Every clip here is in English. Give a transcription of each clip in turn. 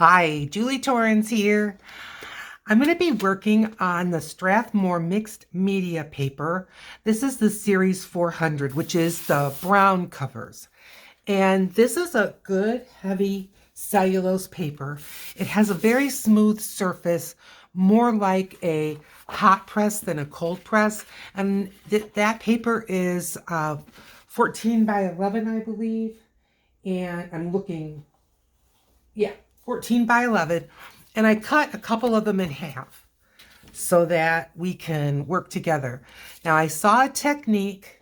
Hi, Julie Torrance here. I'm going to be working on the Strathmore Mixed Media paper. This is the Series 400, which is the brown covers. And this is a good, heavy cellulose paper. It has a very smooth surface, more like a hot press than a cold press. And that paper is 14 by 11, I believe. And I'm looking, yeah, 14 by 11. And I cut a couple of them in half so that we can work together. Now I saw a technique.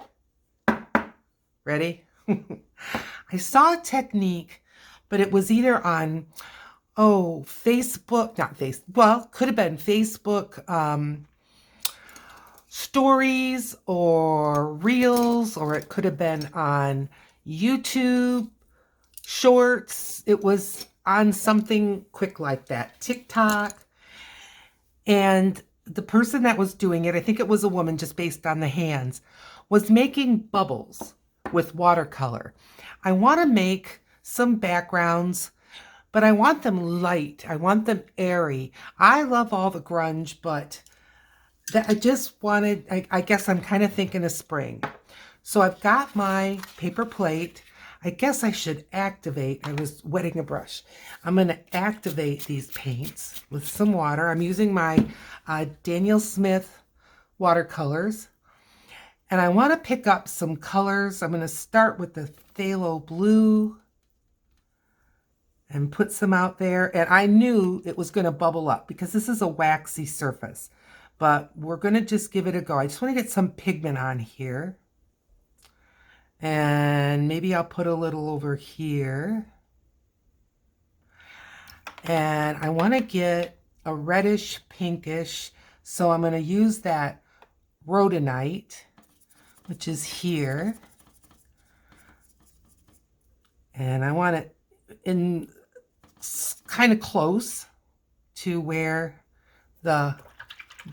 Ready? I saw a technique, but it was either on, Facebook, not Facebook, well, could have been Facebook stories or reels, or it could have been on YouTube shorts. It was on something quick like that, TikTok. And the person that was doing it, I think it was a woman just based on the hands, was making bubbles with watercolor. I want to make some backgrounds, but I want them light. I want them airy. I love all the grunge, but I just wanted, I guess I'm kind of thinking of spring. So I've got my paper plate. I guess I should activate. I was wetting a brush. I'm going to activate these paints with some water. I'm using my Daniel Smith watercolors. And I want to pick up some colors. I'm going to start with the phthalo blue and put some out there. And I knew it was going to bubble up because this is a waxy surface. But we're going to just give it a go. I just want to get some pigment on here. And maybe I'll put a little over here. And I want to get a reddish pinkish. So I'm going to use that rhodonite, which is here. And I want it in kind of close to where the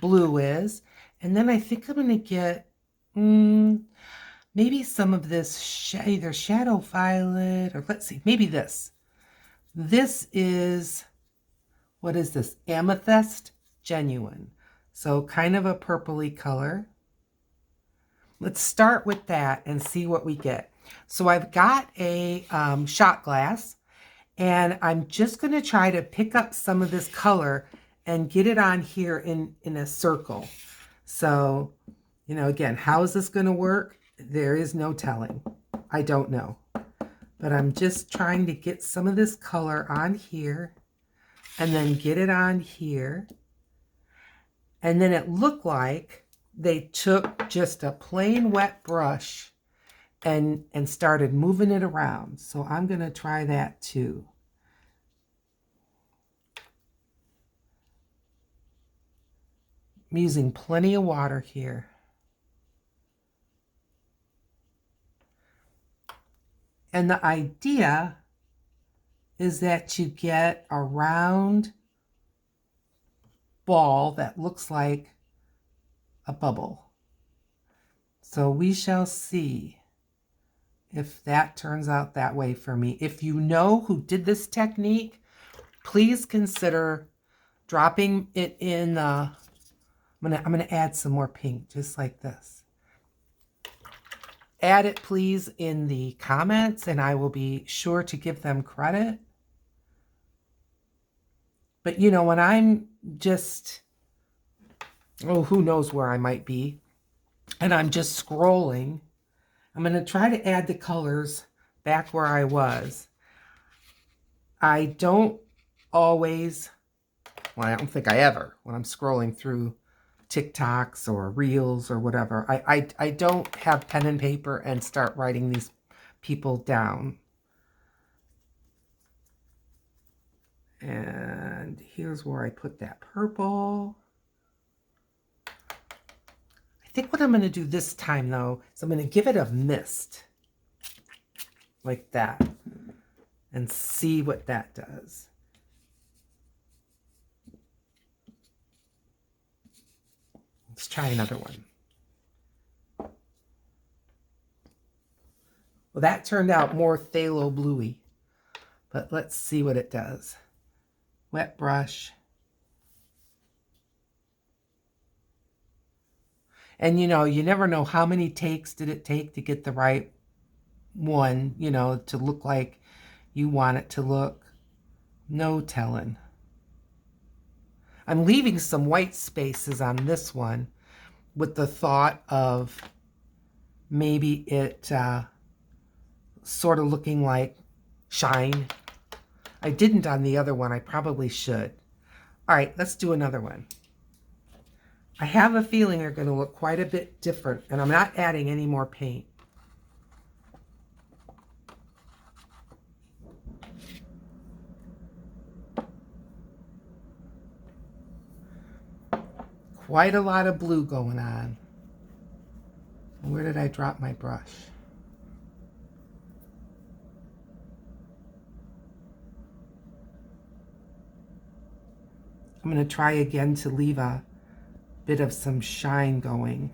blue is. And then I think I'm going to get maybe some of this either shadow violet, or let's see, maybe this. This is, what is this? Amethyst Genuine. So kind of a purpley color. Let's start with that and see what we get. So I've got a shot glass, and I'm just going to try to pick up some of this color and get it on here in a circle. So, you know, again, how is this going to work? There is no telling. I don't know. But I'm just trying to get some of this color on here and then get it on here. And then it looked like they took just a plain wet brush and started moving it around. So I'm going to try that too. I'm using plenty of water here. And the idea is that you get a round ball that looks like a bubble. So we shall see if that turns out that way for me. If you know who did this technique, please consider dropping it in the, I'm gonna add some more pink, just like this. Add it, please, in the comments, and I will be sure to give them credit. But, you know, when I'm just, who knows where I might be, and I'm just scrolling, I'm going to try to add the colors back where I was. I don't always, well, I don't think I ever, when I'm scrolling through TikToks or reels or whatever, I don't have pen and paper and start writing these people down. And here's where I put that purple. I think what I'm going to do this time, though, is I'm going to give it a mist like that and see what that does. Let's try another one. Well, that turned out more phthalo bluey, but let's see what it does. Wet brush. And you never know how many takes did it take to get the right one, to look like you want it to look. No telling. I'm leaving some white spaces on this one with the thought of maybe it sort of looking like shine. I didn't on the other one. I probably should. All right, let's do another one. I have a feeling they're going to look quite a bit different, and I'm not adding any more paint. Quite a lot of blue going on. Where did I drop my brush? I'm going to try again to leave a bit of some shine going.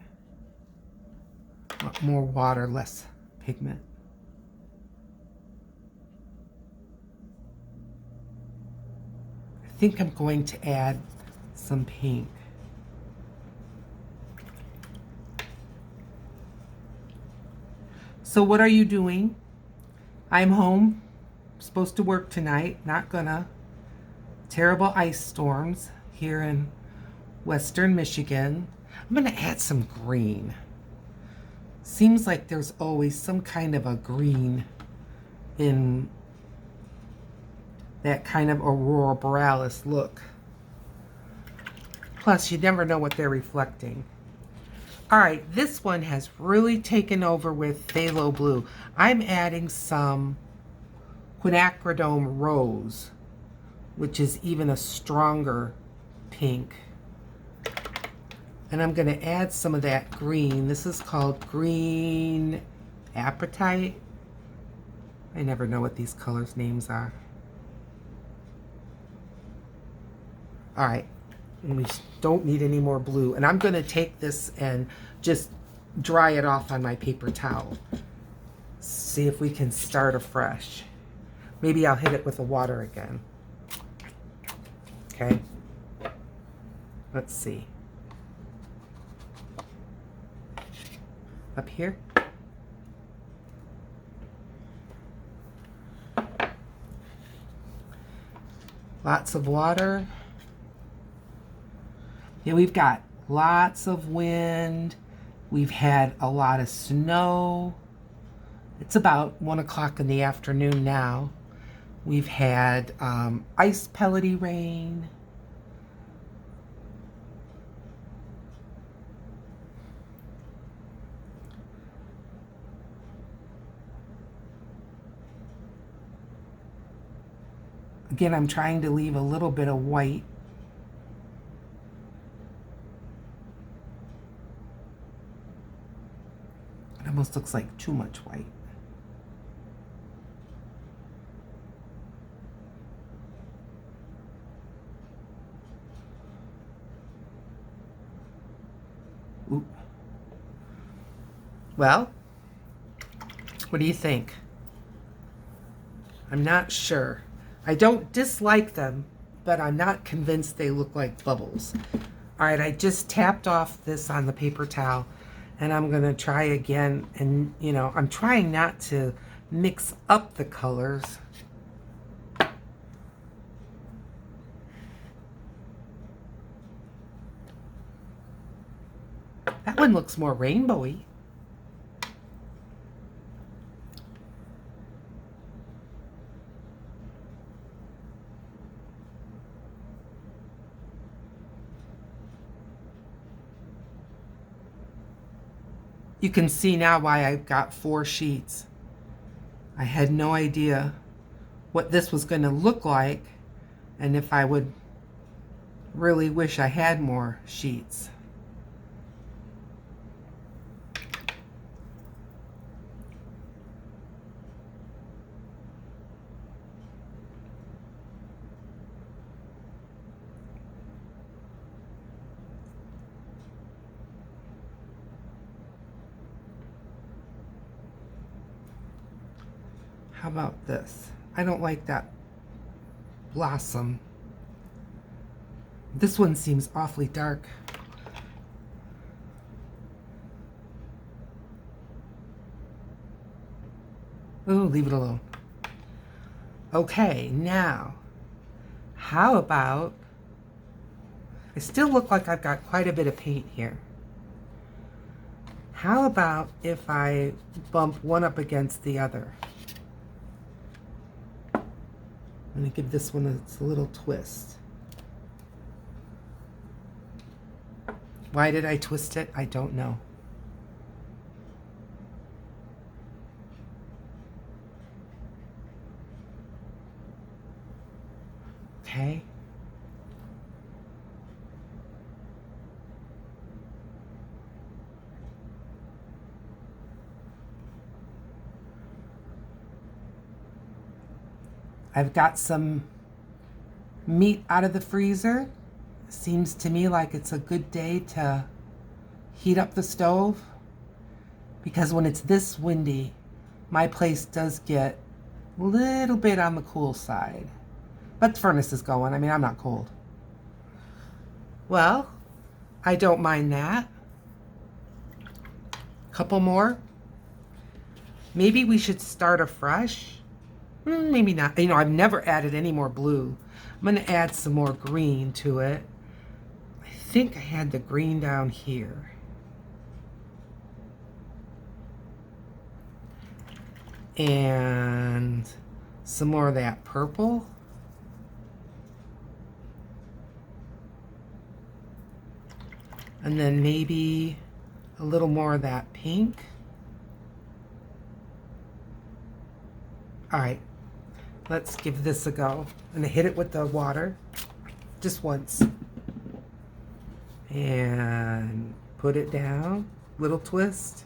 More water, less pigment. I think I'm going to add some pink. So what are you doing? I'm home. Supposed to work tonight. Not gonna. Terrible ice storms here in Western Michigan. I'm gonna add some green. Seems like there's always some kind of a green in that kind of aurora borealis look. Plus, you never know what they're reflecting. All right, this one has really taken over with phthalo blue. I'm adding some quinacridone rose, which is even a stronger pink. And I'm going to add some of that green. This is called green apatite. I never know what these colors' names are. All right. And we don't need any more blue. And I'm going to take this and just dry it off on my paper towel. See if we can start afresh. Maybe I'll hit it with the water again. Okay. Let's see. Up here. Lots of water. Yeah, we've got lots of wind. We've had a lot of snow. It's about 1 o'clock in the afternoon now. We've had ice pellety rain. Again, I'm trying to leave a little bit of white. It almost looks like too much white. Ooh. Well, what do you think? I'm not sure. I don't dislike them, but I'm not convinced they look like bubbles. All right, I just tapped off this on the paper towel, and I'm going to try again. And, I'm trying not to mix up the colors. That one looks more rainbowy. You can see now why I've got 4 sheets. I had no idea what this was going to look like, and if I would really wish I had more sheets. How about this? I don't like that blossom This one seems awfully dark. Ooh, leave it alone. Okay, now, how about, I still look like I've got quite a bit of paint here. How about if I bump one up against the other? I'm going to give this one a little twist. Why did I twist it? I don't know. Okay. I've got some meat out of the freezer. Seems to me like it's a good day to heat up the stove, because when it's this windy, my place does get a little bit on the cool side. But the furnace is going. I mean, I'm not cold. Well, I don't mind that. Couple more. Maybe we should start afresh. Maybe not. You know, I've never added any more blue. I'm going to add some more green to it. I think I had the green down here. And some more of that purple. And then maybe a little more of that pink. All right, let's give this a go. I'm gonna hit it with the water just once. And put it down, little twist.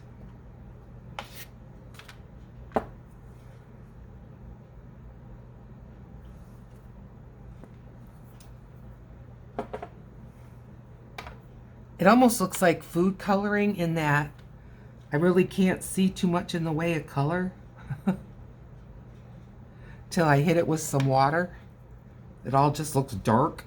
It almost looks like food coloring in that I really can't see too much in the way of color till I hit it with some water. It all just looks dark.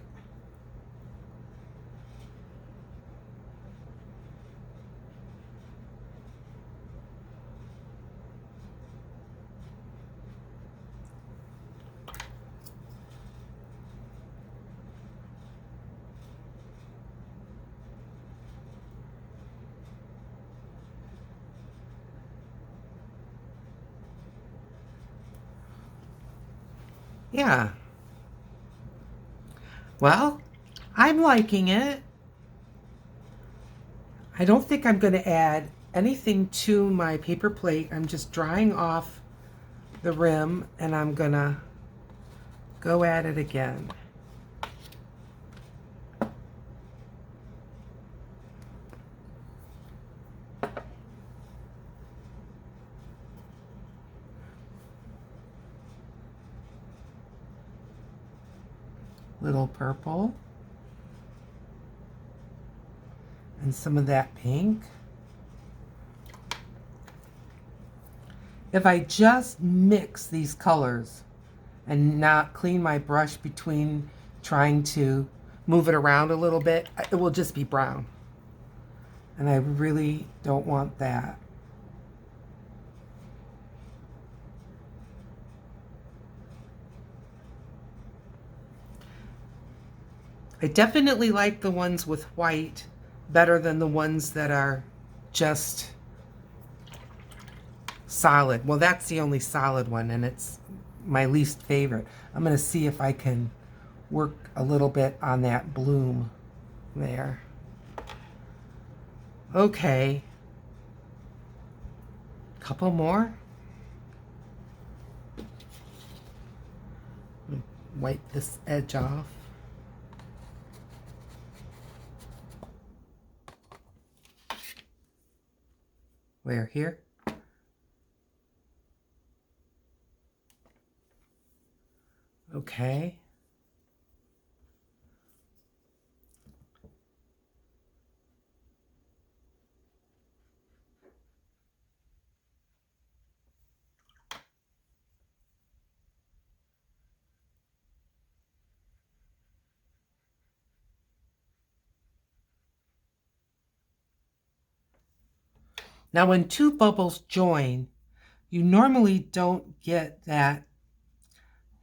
Yeah. Well, I'm liking it. I don't think I'm going to add anything to my paper plate. I'm just drying off the rim and I'm going to go at it again. Little purple. And some of that pink. If I just mix these colors and not clean my brush between trying to move it around a little bit, it will just be brown. And I really don't want that. I definitely like the ones with white better than the ones that are just solid. Well, that's the only solid one, and it's my least favorite. I'm going to see if I can work a little bit on that bloom there. Okay. Couple more. Wipe this edge off. Where? Here? Okay. Now when two bubbles join, you normally don't get that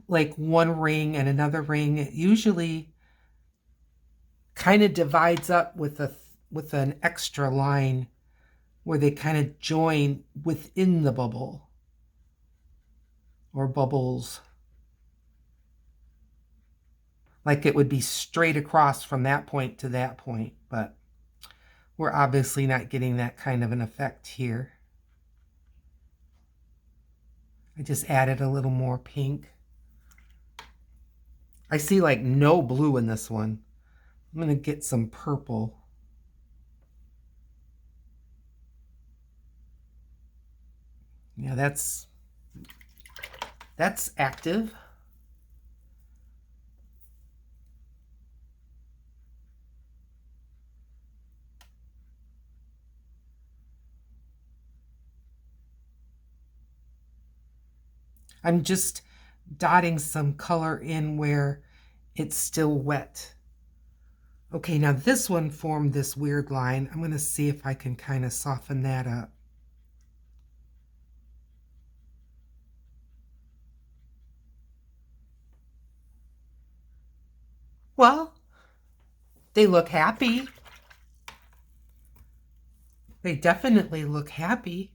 like one ring and another ring. It usually kind of divides up with an extra line where they kind of join within the bubble or bubbles. Like it would be straight across from that point to that point, but we're obviously not getting that kind of an effect here. I just added a little more pink. I see like no blue in this one. I'm going to get some purple. Yeah, that's active. I'm just dotting some color in where it's still wet. Okay, now this one formed this weird line. I'm going to see if I can kind of soften that up. Well, they look happy. They definitely look happy.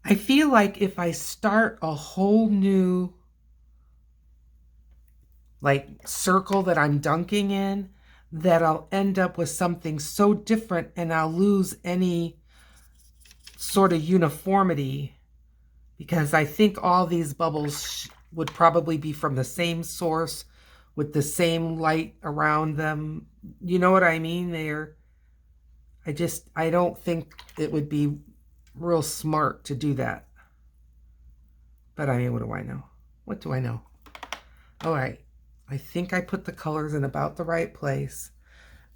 I feel like if I start a whole new like circle that I'm dunking in, that I'll end up with something so different and I'll lose any sort of uniformity, because I think all these bubbles would probably be from the same source with the same light around them. You know what I mean? I don't think it would be real smart to do that. But I mean, what do I know? What do I know? All right. I think I put the colors in about the right place.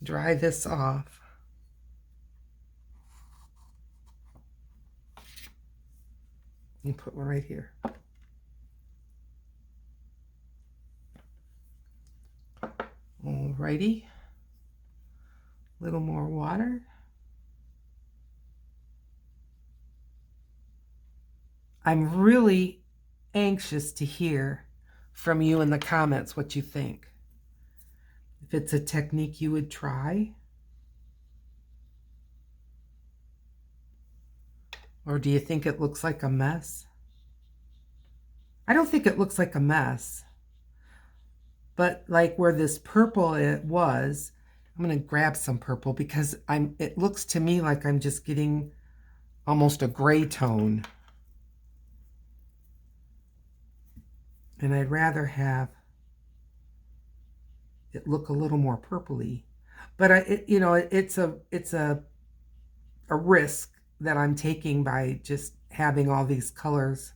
Dry this off. And put one right here. Alrighty. A little more water. I'm really anxious to hear from you in the comments what you think. If it's a technique you would try. Or do you think it looks like a mess? I don't think it looks like a mess. But like where this purple it was, I'm going to grab some purple because it looks to me like I'm just getting almost a gray tone. And I'd rather have it look a little more purpley. But it's a risk that I'm taking by just having all these colors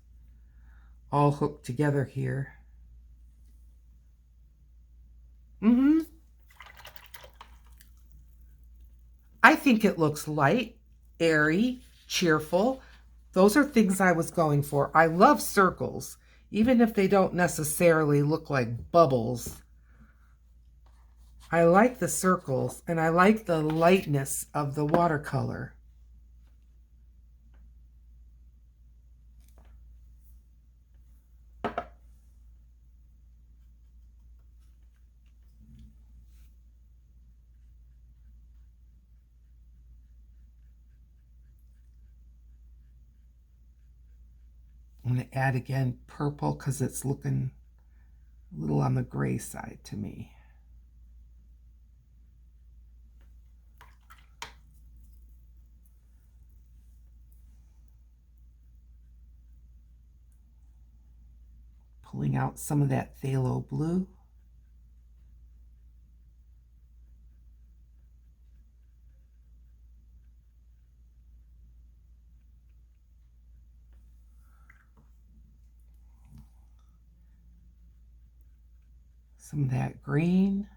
all hooked together here. I think it looks light, airy, cheerful. Those are things I was going for. I love circles, even if they don't necessarily look like bubbles. I like the circles, and I like the lightness of the watercolor. I'm going to add again purple because it's looking a little on the gray side to me. Pulling out some of that phthalo blue. Some of that green.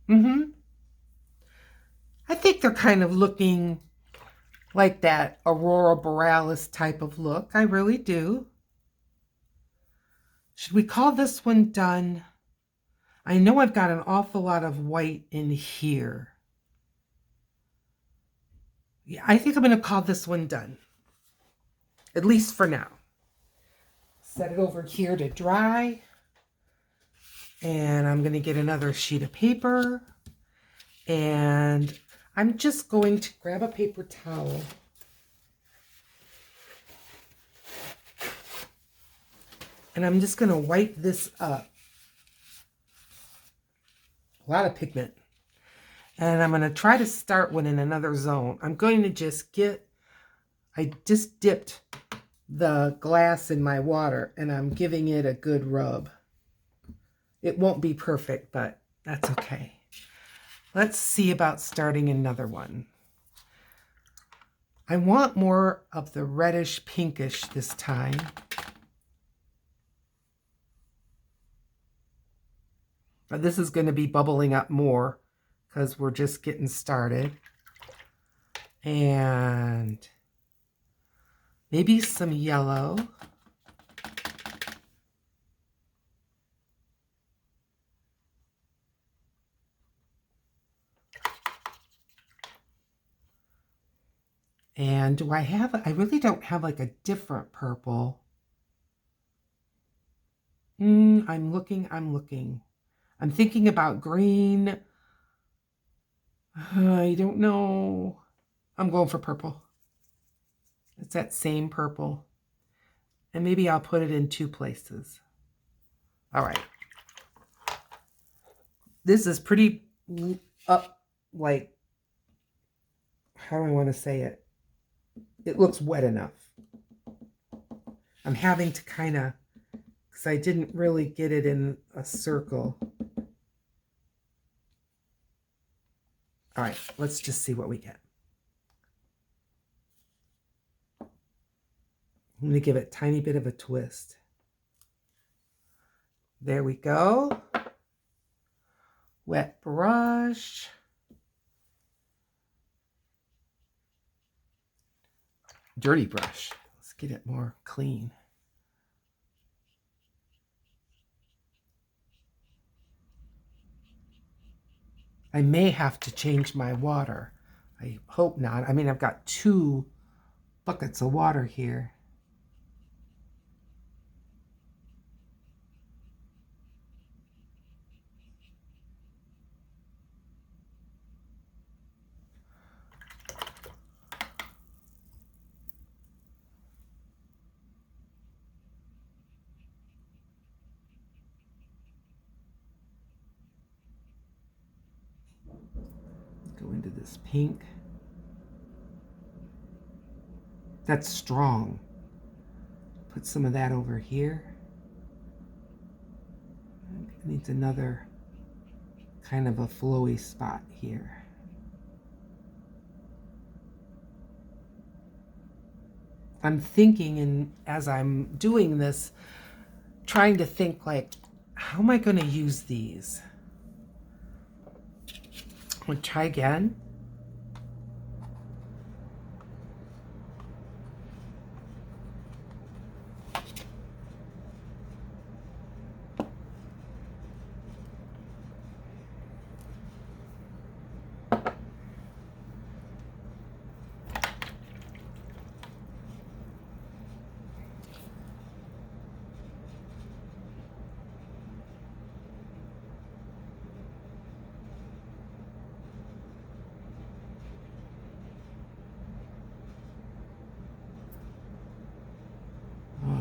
I think they're kind of looking like that Aurora Borealis type of look. I really do. Should we call this one done? I know I've got an awful lot of white in here. Yeah, I think I'm going to call this one done. At least for now. Set it over here to dry. And I'm going to get another sheet of paper. And I'm just going to grab a paper towel. And I'm just going to wipe this up. A lot of pigment. And I'm going to try to start one in another zone. I'm going to just I just dipped the glass in my water and I'm giving it a good rub. It won't be perfect, but that's okay. Let's see about starting another one. I want more of the reddish pinkish this time. But this is going to be bubbling up more because we're just getting started. And maybe some yellow. And do I really don't have like a different purple. I'm looking. I'm thinking about green. I don't know. I'm going for purple. It's that same purple. And maybe I'll put it in 2 places. All right. This is pretty up, like, how do I want to say it? It looks wet enough. I'm having to kind of, because I didn't really get it in a circle. All right, let's just see what we get. I'm going to give it a tiny bit of a twist. There we go. Wet brush. Dirty brush. Let's get it more clean. I may have to change my water. I hope not. I mean, I've got 2 buckets of water here. Go into this pink. That's strong. Put some of that over here. It needs another kind of a flowy spot here. I'm thinking, and as I'm doing this, trying to think like, how am I going to use these? I'm going to try again.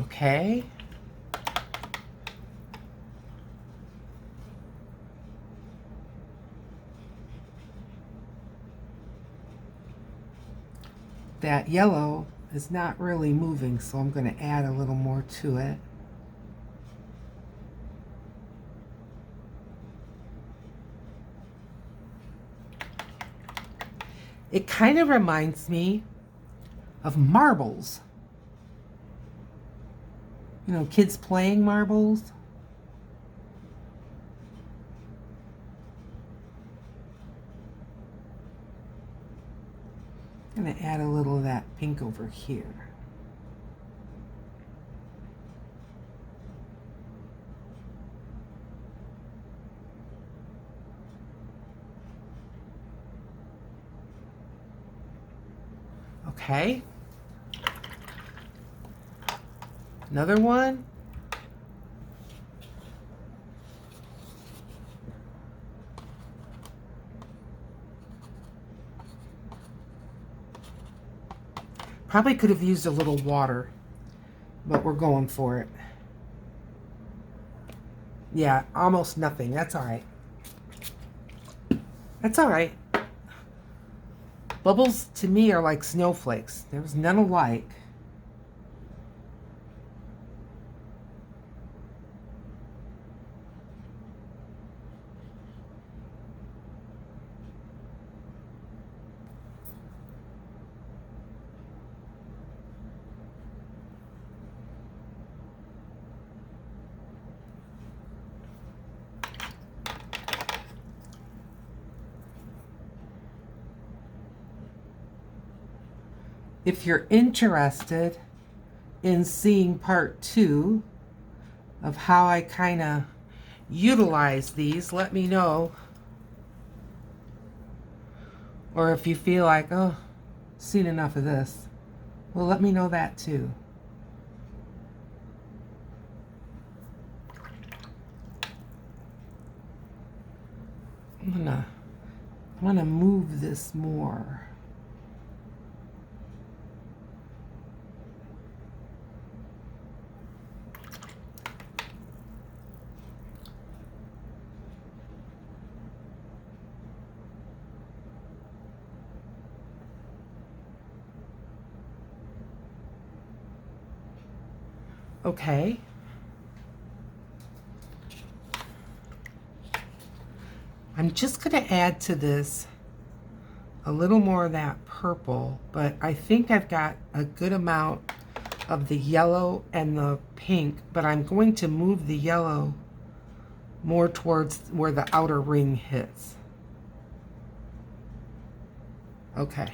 Okay. That yellow is not really moving, so I'm going to add a little more to it. It kind of reminds me of marbles. You know, kids playing marbles. pink over here. Okay. Another one. Probably could have used a little water, but we're going for it. Yeah, almost nothing. That's all right. That's all right. Bubbles to me are like snowflakes. There's none alike. If you're interested in seeing part 2 of how I kind of utilize these, let me know. Or if you feel like, oh, seen enough of this, well, let me know that too. I'm gonna move this more. Okay. I'm just going to add to this a little more of that purple, but I think I've got a good amount of the yellow and the pink, but I'm going to move the yellow more towards where the outer ring hits. Okay.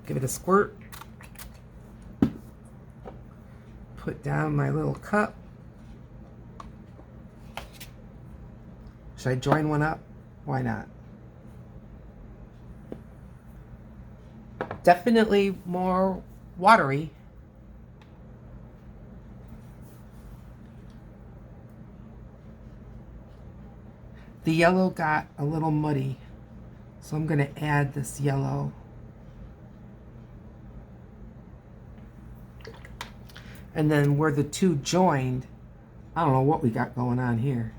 Give it a squirt. Put down my little cup. Should I join one up? Why not? Definitely more watery. The yellow got a little muddy, so I'm going to add this yellow. And then where the two joined, I don't know what we got going on here.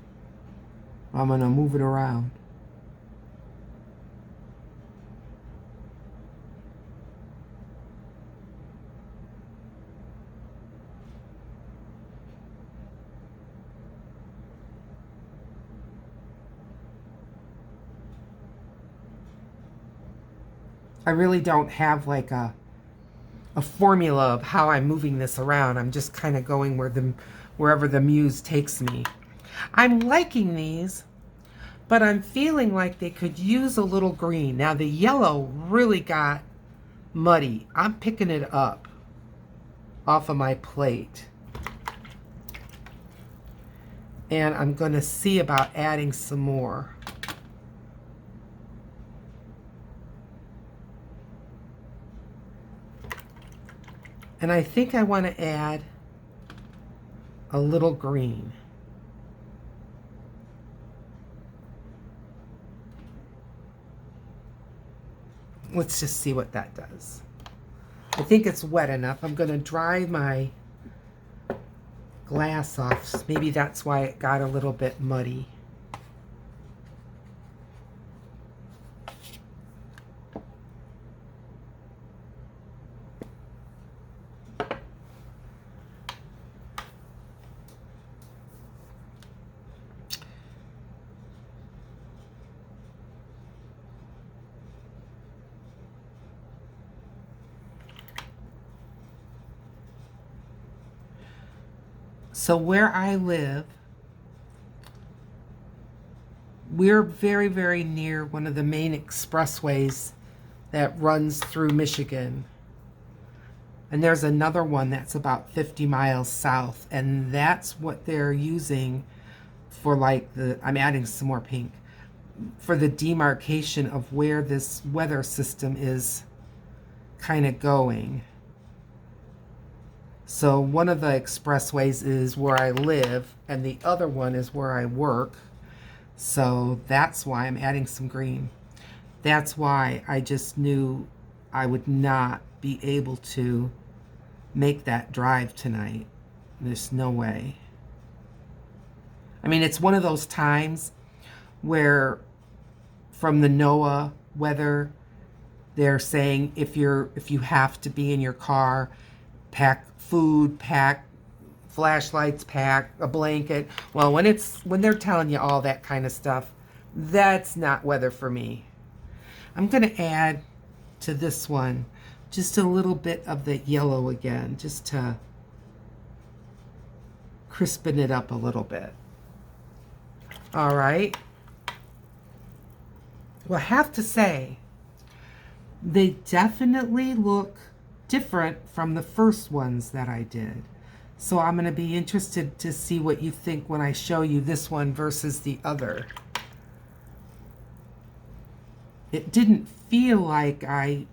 I'm going to move it around. I really don't have like a formula of how I'm moving this around. I'm just kind of going wherever the muse takes me. I'm liking these, but I'm feeling like they could use a little green. Now the yellow really got muddy. I'm picking it up off of my plate. And I'm going to see about adding some more. And I think I want to add a little green. Let's just see what that does. I think it's wet enough. I'm going to dry my glass off. Maybe that's why it got a little bit muddy. So where I live, we're very, very near one of the main expressways that runs through Michigan. And there's another one that's about 50 miles south, and that's what they're using for like I'm adding some more pink, for the demarcation of where this weather system is kind of going. So one of the expressways is where I live, and the other one is where I work. So that's why I'm adding some green. That's why I just knew I would not be able to make that drive tonight. There's no way. I mean, it's one of those times where from the NOAA weather, they're saying if you have to be in your car, pack food, pack flashlights, pack a blanket. Well, when they're telling you all that kind of stuff, that's not weather for me. I'm going to add to this one just a little bit of the yellow again, just to crispen it up a little bit. All right. Well, I have to say, they definitely look different from the first ones that I did. So I'm going to be interested to see what you think when I show you this one versus the other. It didn't feel like I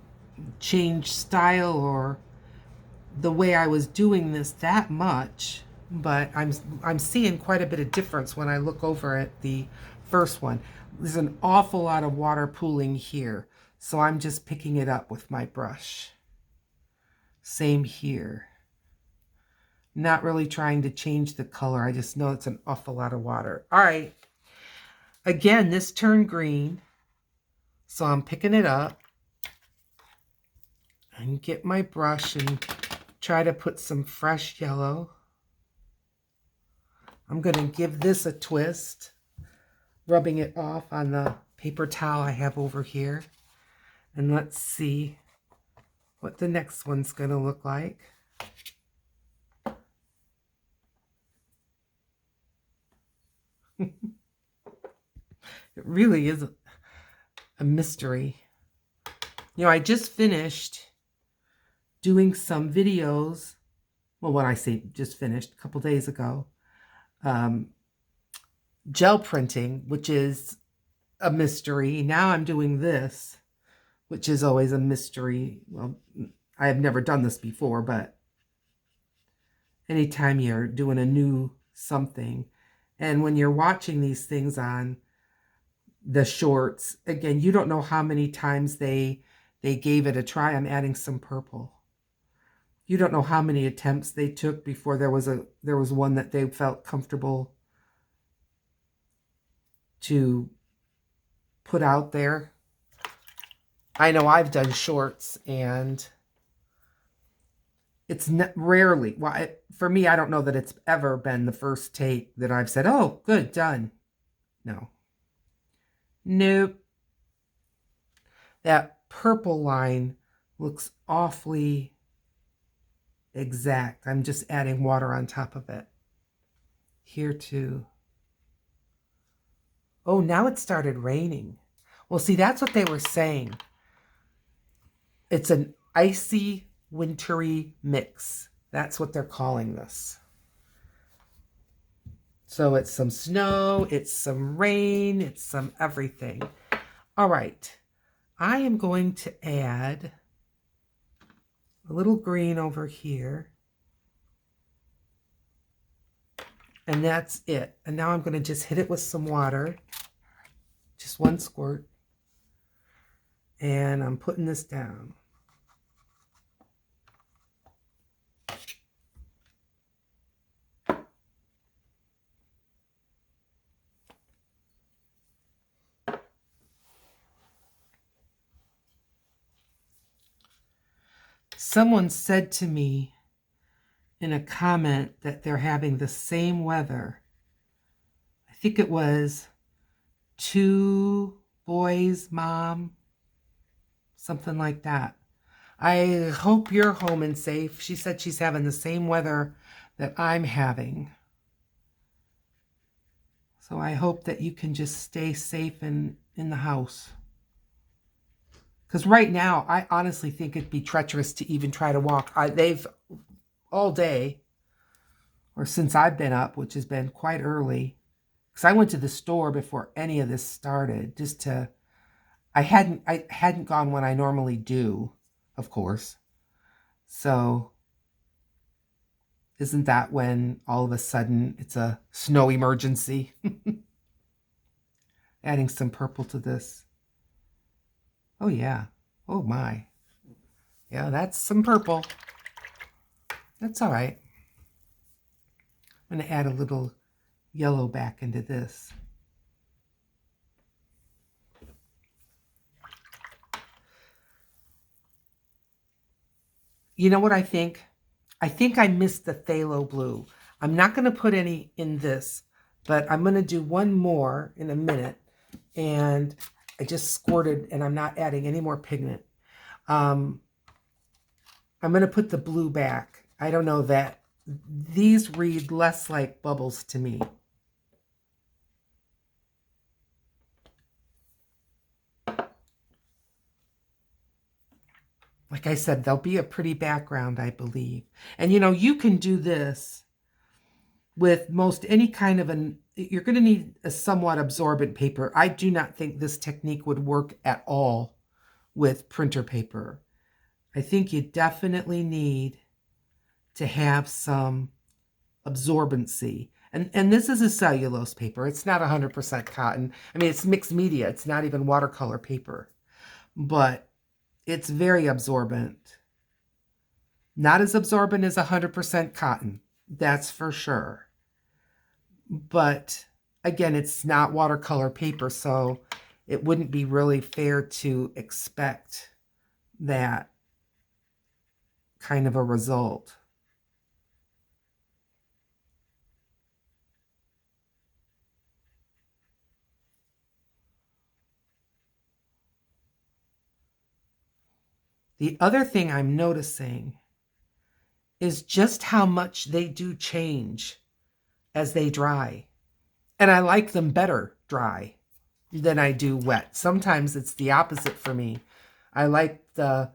changed style or the way I was doing this that much, but I'm seeing quite a bit of difference when I look over at the first one. There's an awful lot of water pooling here, so I'm just picking it up with my brush. Same here. Not really trying to change the color. I just know it's an awful lot of water. All right. Again, this turned green, so I'm picking it up and get my brush and try to put some fresh yellow. I'm going to give this a twist, rubbing it off on the paper towel I have over here. And let's see what the next one's going to look like. It really is a mystery. You know, I just finished doing some videos. Well, when I say just finished, a couple days ago. Gel printing, which is a mystery. Now I'm doing this, which is always a mystery. Well, I have never done this before, but anytime you're doing a new something, and when you're watching these things on the shorts, again, you don't know how many times they gave it a try. I'm adding some purple. You don't know how many attempts they took before there was one that they felt comfortable to put out there. I know I've done shorts, and it's rarely, well, for me, I don't know that it's ever been the first take that I've said, oh, good, done. No. Nope. That purple line looks awfully exact. I'm just adding water on top of it. Here too. Oh, now it started raining. Well, see, that's what they were saying. It's an icy, wintry mix. That's what they're calling this. So it's some snow, it's some rain, it's some everything. All right. I am going to add a little green over here. And that's it. And now I'm going to just hit it with some water. Just one squirt. And I'm putting this down. Someone said to me in a comment that they're having the same weather. I think it was 2 boys, mom, something like that. I hope you're home and safe. She said she's having the same weather that I'm having. So I hope that you can just stay safe in the house. Because right now, I honestly think it'd be treacherous to even try to walk. They've all day, or since I've been up, which has been quite early, because I went to the store before any of this started, just to, I hadn't gone when I normally do, of course. So isn't that when all of a sudden it's a snow emergency? Adding some purple to this. Oh yeah. Oh my. Yeah, that's some purple. That's all right. I'm going to add a little yellow back into this. You know what I think? I think I missed the phthalo blue. I'm not going to put any in this, but I'm going to do one more in a minute. And I just squirted, and I'm not adding any more pigment. I'm going to put the blue back. I don't know, that these read less like bubbles to me. Like I said, there'll be a pretty background, I believe. And you know, you can do this with most any kind of you're going to need a somewhat absorbent paper. I do not think this technique would work at all with printer paper. I think you definitely need to have some absorbency. And this is a cellulose paper. It's not 100% cotton. I mean, it's mixed media. It's not even watercolor paper. But it's very absorbent. Not as absorbent as 100% cotton. That's for sure. But again, it's not watercolor paper, so it wouldn't be really fair to expect that kind of a result. The other thing I'm noticing is just how much they do change as they dry. And I like them better dry than I do wet. Sometimes it's the opposite for me. I like the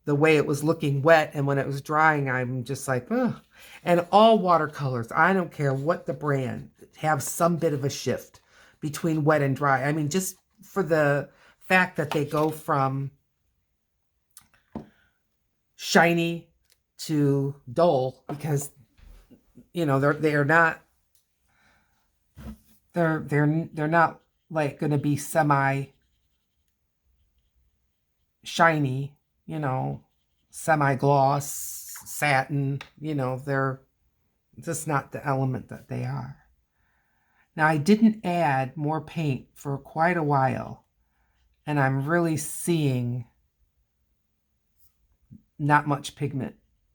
way it was looking wet, and when it was drying, I'm just like, ugh. And all watercolors, I don't care what the brand, have some bit of a shift between wet and dry. I mean, just for the fact that they go from shiny to dull, because you know they're not like going to be semi shiny, you know, semi gloss satin, you know, they're just not the element that they are. Now I didn't add more paint for quite a while, and I'm really seeing not much pigment.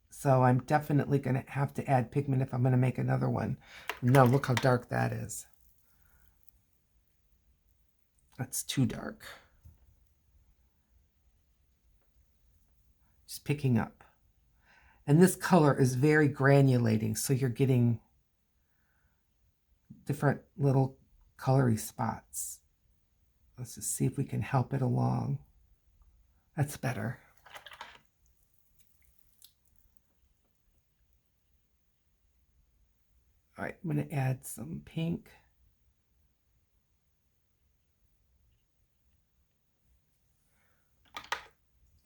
So I'm definitely going to have to add pigment if I'm going to make another one. No, look how dark that is. That's too dark. Just picking up. And this color is very granulating, so you're getting different little colory spots. Let's just see if we can help it along. That's better. All right, I'm going to add some pink.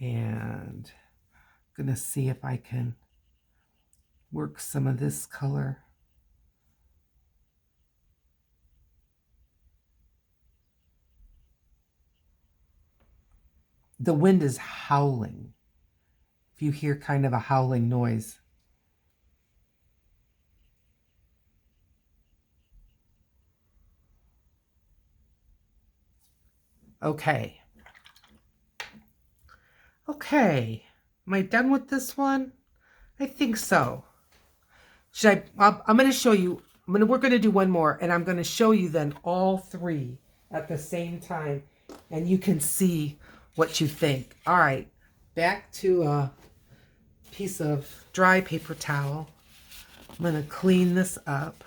And I'm going to see if I can work some of this color. The wind is howling. If you hear kind of a howling noise. Okay. Okay. Am I done with this one? I think so. I'm going to show you. We're going to do one more, and I'm going to show you then all three at the same time, and you can see what you think. All right. Back to a piece of dry paper towel. I'm going to clean this up.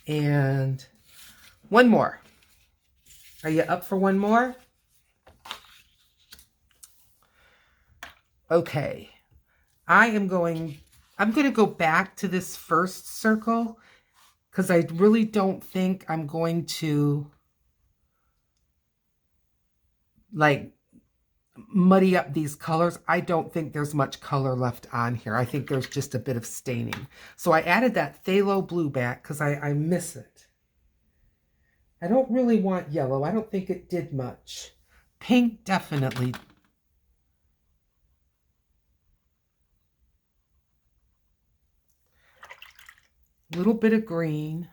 And one more. Are you up for one more? Okay. I'm going to go back to this first circle because I really don't think I'm going to like muddy up these colors. I don't think there's much color left on here. I think there's just a bit of staining. So I added that phthalo blue back because I miss it. I don't really want yellow. I don't think it did much. Pink, definitely. A little bit of green.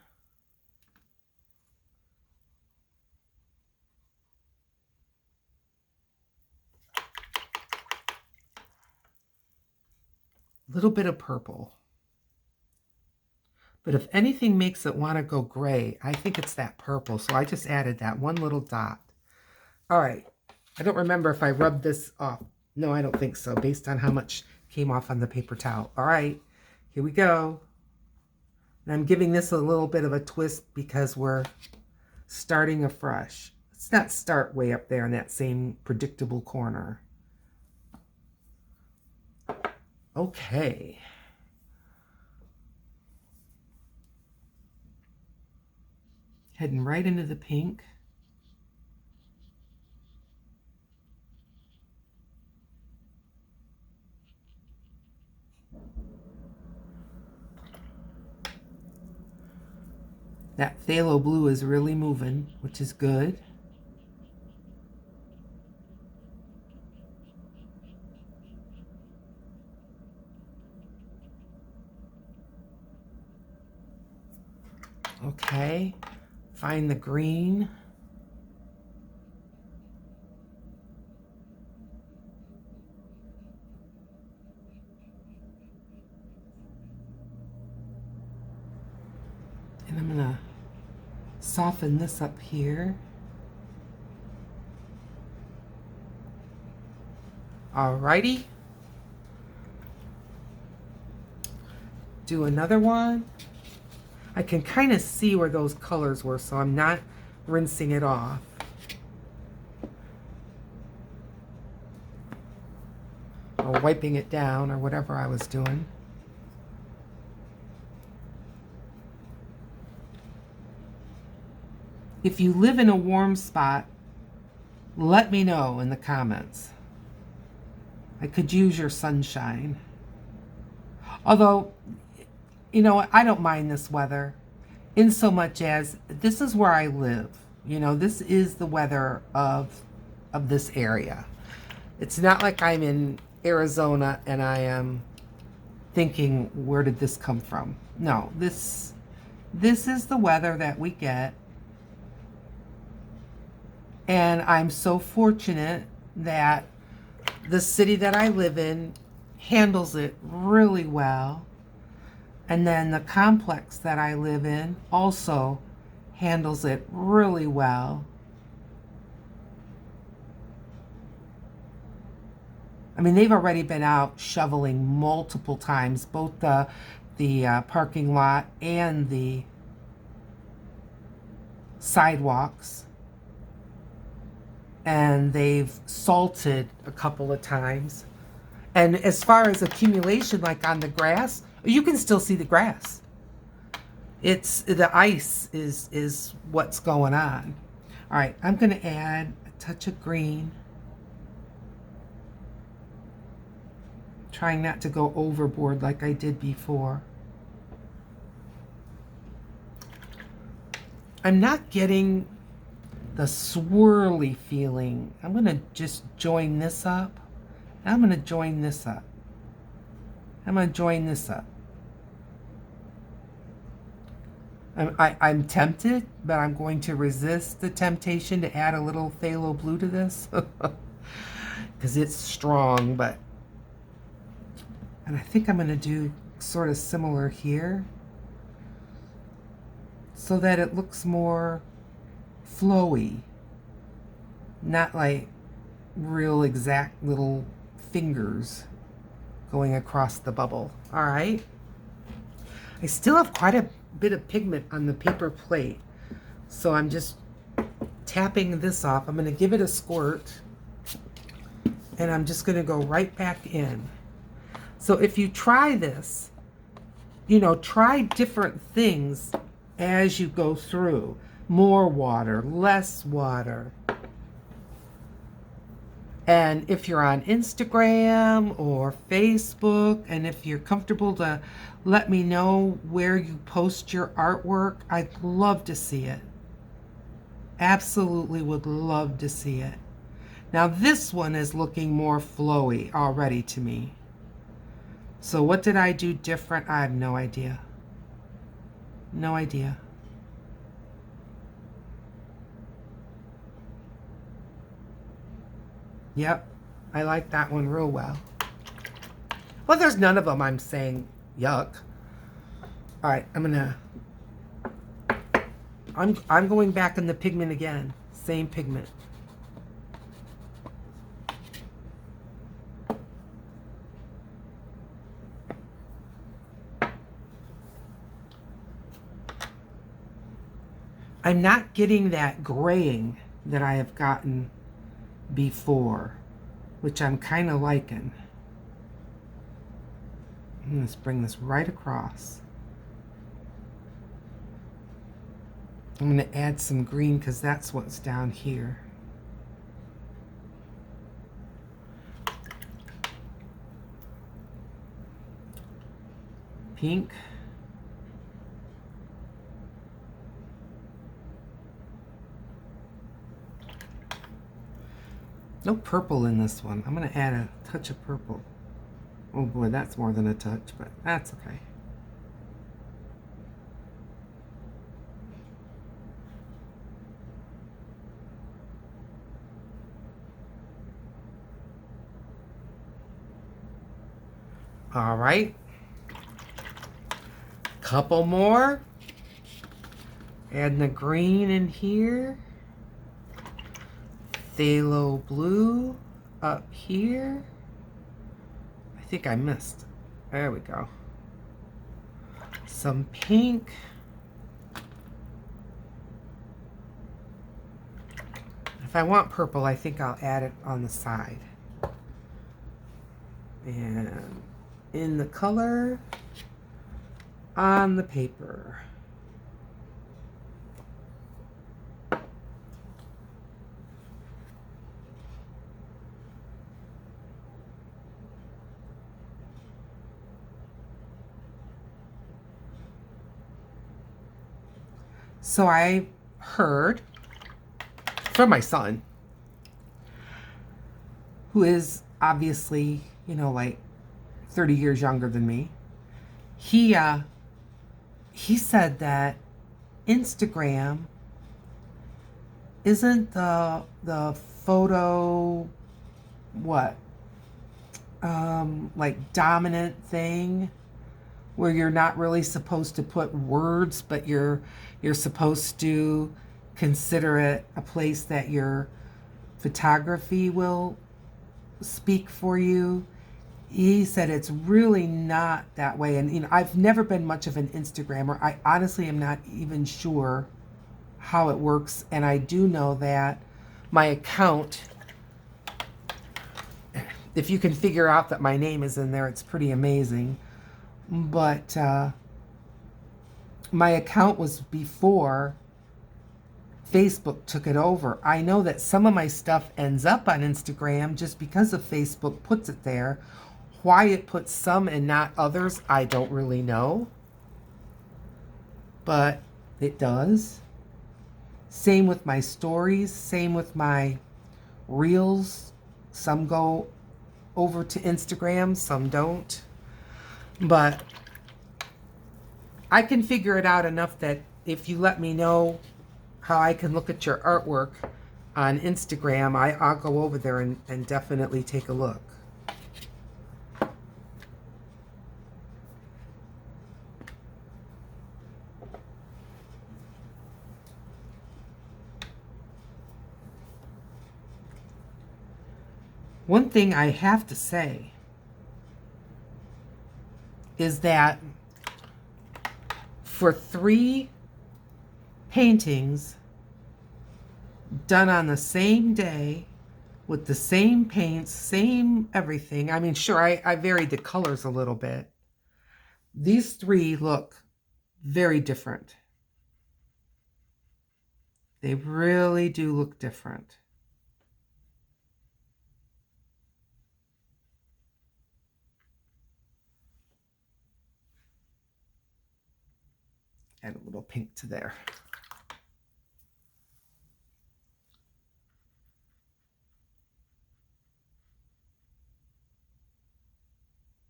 A little bit of purple. But if anything makes it want to go gray, I think it's that purple. So I just added that one little dot. All right. I don't remember if I rubbed this off. No, I don't think so, based on how much came off on the paper towel. All right. Here we go. And I'm giving this a little bit of a twist because we're starting afresh. Let's not start way up there in that same predictable corner. Okay. Heading right into the pink. That phthalo blue is really moving, which is good. Okay, find the green. And I'm gonna soften this up here. Alrighty. Do another one. I can kind of see where those colors were, so I'm not rinsing it off. Or wiping it down, or whatever I was doing. If you live in a warm spot, let me know in the comments. I could use your sunshine. Although, you know, I don't mind this weather in so much as this is where I live. You know, this is the weather of this area. It's not like I'm in Arizona and I am thinking, where did this come from? No, this is the weather that we get. And I'm so fortunate that the city that I live in handles it really well. And then the complex that I live in also handles it really well. I mean, they've already been out shoveling multiple times, both the parking lot and the sidewalks. And they've salted a couple of times. And as far as accumulation, like on the grass, you can still see the grass. It's the ice is what's going on. All right, I'm going to add a touch of green. Trying not to go overboard like I did before. I'm not getting the swirly feeling. I'm going to just join this up. I'm going to join this up. I'm going to join this up. I'm tempted, but I'm going to resist the temptation to add a little phthalo blue to this. Because it's strong, but... And I think I'm going to do sort of similar here. So that it looks more flowy. Not like real exact little fingers going across the bubble. All right. I still have quite a bit of pigment on the paper plate, so I'm just tapping this off. I'm going to give it a squirt, and I'm just going to go right back in. So if you try this, you know, try different things as you go through. More water, less water. And if you're on Instagram or Facebook, and if you're comfortable to let me know where you post your artwork, I'd love to see it. Absolutely would love to see it. Now this one is looking more flowy already to me. So what did I do different? I have no idea. No idea. Yep, I like that one real well. Well, there's none of them I'm saying yuck. All right, I'm going back in the pigment again. Same pigment. I'm not getting that graying that I have gotten before, which I'm kind of liking. Let's bring this right across. I'm going to add some green because that's what's down here. Pink. No purple in this one. I'm going to add a touch of purple. Oh boy, that's more than a touch, but that's okay. All right. Couple more. Adding the green in here. Phthalo blue up here. I think I missed. There we go. Some pink. If I want purple, I think I'll add it on the side. And in the color on the paper. So I heard from my son, who is obviously, you know, like 30 years younger than me. He said that Instagram isn't the photo like dominant thing, where you're not really supposed to put words, but you're supposed to consider it a place that your photography will speak for you. He said it's really not that way. And you know, I've never been much of an Instagrammer. I honestly am not even sure how it works. And I do know that my account, if you can figure out that my name is in there, it's pretty amazing. But my account was before Facebook took it over. I know that some of my stuff ends up on Instagram just because of Facebook puts it there. Why it puts some and not others, I don't really know. But it does. Same with my stories, same with my reels. Some go over to Instagram, some don't. But I can figure it out enough that if you let me know how I can look at your artwork on Instagram, I'll go over there and definitely take a look. One thing I have to say is that for 3 paintings, done on the same day with the same paints, same everything. I mean, sure, I varied the colors a little bit. These three look very different. They really do look different. Add a little pink to there.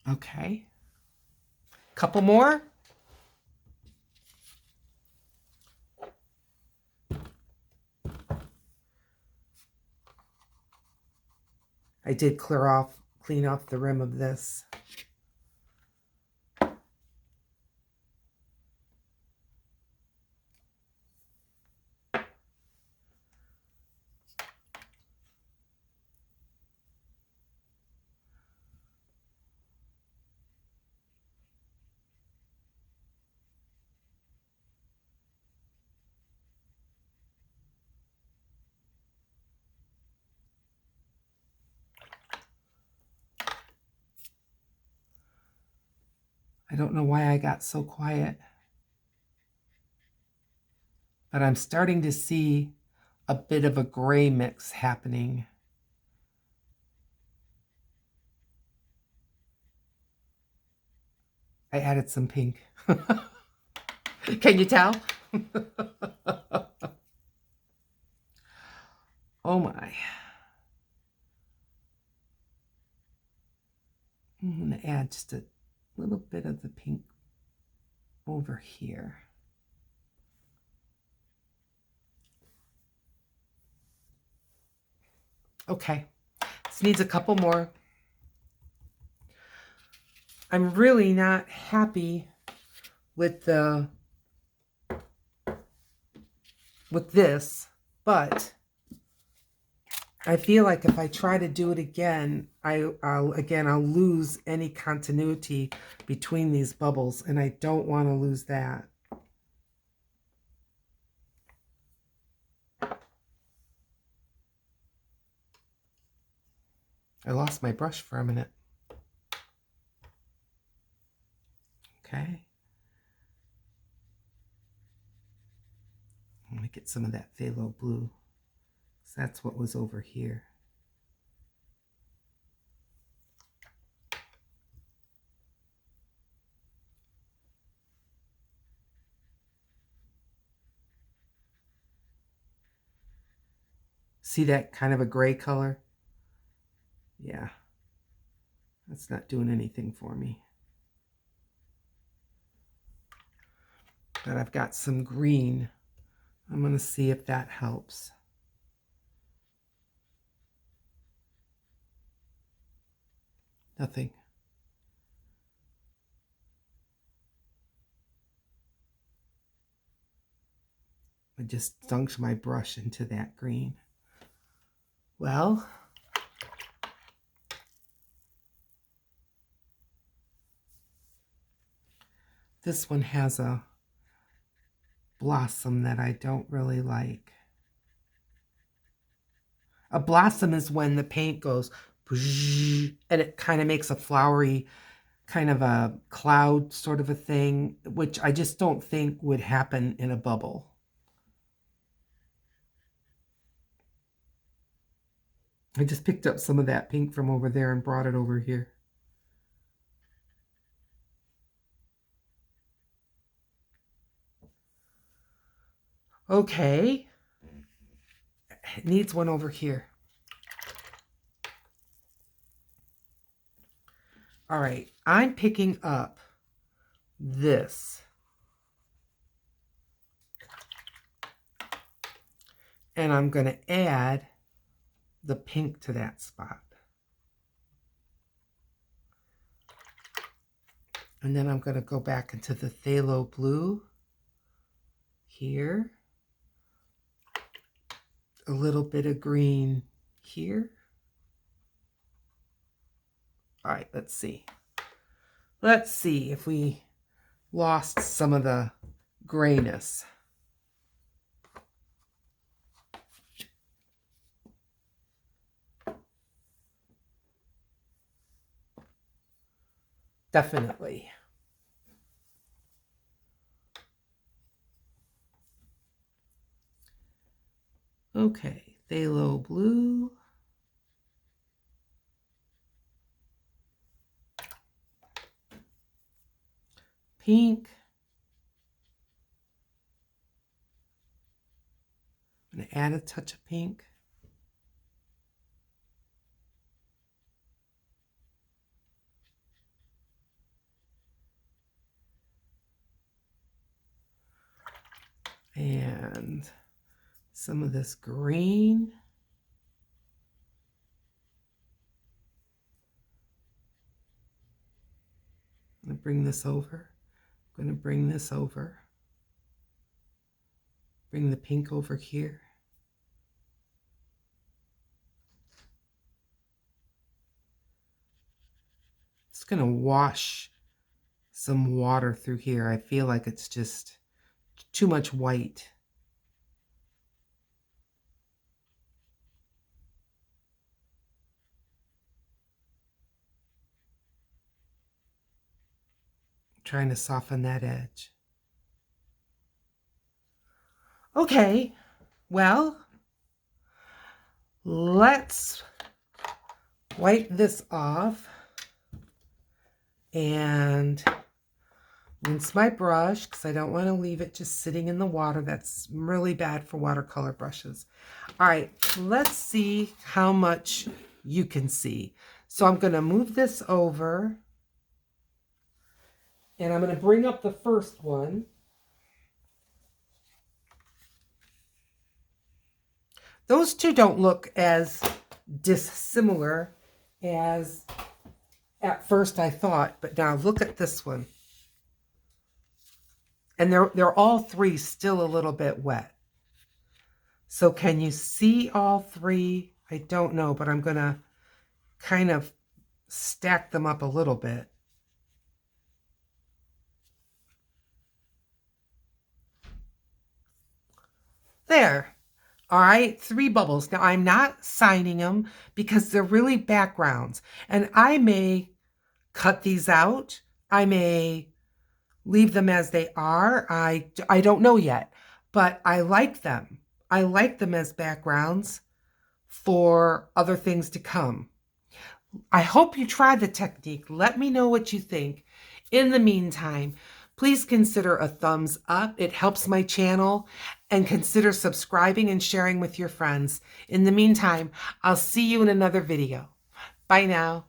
Okay. Couple more. I did clean off the rim of this. I don't know why I got so quiet, but I'm starting to see a bit of a gray mix happening. I added some pink. Can you tell? Oh my. I'm going to add just a little bit of the pink over here. Okay, this needs a couple more. I'm really not happy with this, but I feel like if I try to do it again, I'll lose any continuity between these bubbles, and I don't want to lose that. I lost my brush for a minute. Okay. I'm going to get some of that phthalo blue. So that's what was over here. See that kind of a gray color? Yeah. That's not doing anything for me. But I've got some green. I'm going to see if that helps. Nothing. I just dunked my brush into that green. Well, this one has a blossom that I don't really like. A blossom is when the paint goes and it kind of makes a flowery kind of a cloud sort of a thing, which I just don't think would happen in a bubble. I just picked up some of that pink from over there and brought it over here. Okay. It needs one over here. All right, I'm picking up this. And I'm going to add the pink to that spot. And then I'm going to go back into the phthalo blue here. A little bit of green here. All right, let's see. Let's see if we lost some of the grayness. definitely. Okay, phthalo blue. Pink. I'm going to add a touch of pink. And some of this green. I'm going to bring this over. I'm going to bring this over. Bring the pink over here. It's going to wash some water through here. I feel like it's just too much white. Trying to soften that edge. Okay, well, let's wipe this off and rinse my brush because I don't want to leave it just sitting in the water. That's really bad for watercolor brushes. All right, let's see how much you can see. So I'm going to move this over and I'm going to bring up the first one. Those two don't look as dissimilar as at first I thought, but now look at this one. And they're all three still a little bit wet. So can you see all three? I don't know, but I'm going to kind of stack them up a little bit. There. All right, 3 bubbles. Now, I'm not signing them because they're really backgrounds. And I may cut these out. I may leave them as they are. I don't know yet, but I like them. I like them as backgrounds for other things to come. I hope you try the technique. Let me know what you think. In the meantime, please consider a thumbs up. It helps my channel. And consider subscribing and sharing with your friends. In the meantime, I'll see you in another video. Bye now.